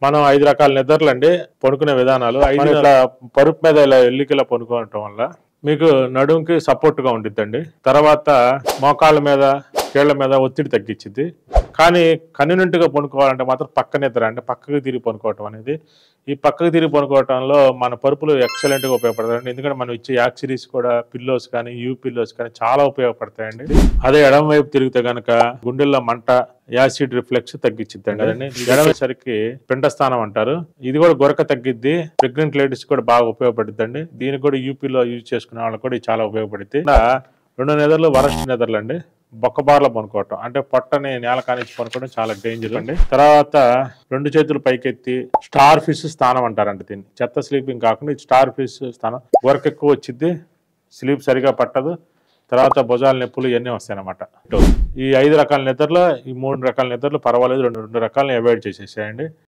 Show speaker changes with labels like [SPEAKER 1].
[SPEAKER 1] మనం 5 రకాల నిద్రలండి పడుకునే విధానాలు. 5 ఇట్లా పరుపు మీద ఇలా ఎల్లికలా పడుకోవటం వల్ల మీకు నడుముకి సపోర్ట్గా ఉండిద్దండి. తర్వాత మోకాళ్ళ మీద కీళ్ల మీద ఒత్తిడి తగ్గించింది. కానీ కన్వీనెంట్గా పడుకోవాలంటే మాత్రం పక్క నిద్ర అంటే పక్కకు తిరిగి పడుకోవటం అనేది. ఈ పక్కకు తిరిగి పడుకోవటంలో మన పరుపులు ఎక్సలెంట్గా ఉపయోగపడతాయండి. ఎందుకంటే మనం ఇచ్చే యాక్సిరీస్ కూడా పిల్లోస్ కానీ యూ పిల్లోస్ కానీ చాలా ఉపయోగపడతాయండి. అదే ఎడమ వైపు తిరిగితే కనుక గుండెల్లో మంట, యాసిడ్ రిఫ్లెక్స్ తగ్గించిద్దండి. అదండి ఎడమసరికి పిండస్థానం అంటారు. ఇది కూడా గొరక తగ్గిద్ది. ప్రెగ్నెంట్ లేడీస్ కూడా బాగా ఉపయోగపడుద్దండి. దీనికి కూడా యూపీలో యూజ్ చేసుకునే వాళ్ళకి కూడా చాలా ఉపయోగపడుద్ది. 2 నిద్రలు వరస్ట్ నిద్రలు అండి. బొక్కబార్లో పనుకోవటం అంటే పొట్టని నేల కానిచ్చి పనుకోవడం చాలా డేంజర్ అండి. తర్వాత 2 చేతులు పైకెత్తి స్టార్ ఫిష్ స్థానం అంటారండి దీన్ని. చెత్త స్లీపింగ్ కాకుండా స్టార్ ఫిష్ స్థానం. గొరక ఎక్కువ వచ్చింది, స్లీప్ సరిగా పట్టదు, తర్వాత భుజాల నొప్పులు ఇవన్నీ వస్తాయి అన్నమాట. ఈ 5 రకాల నిద్రలో ఈ 3 రకాల నిద్రలు పర్వాలేదు, 2 రకాలను అవాయిడ్ చేసేసేయండి.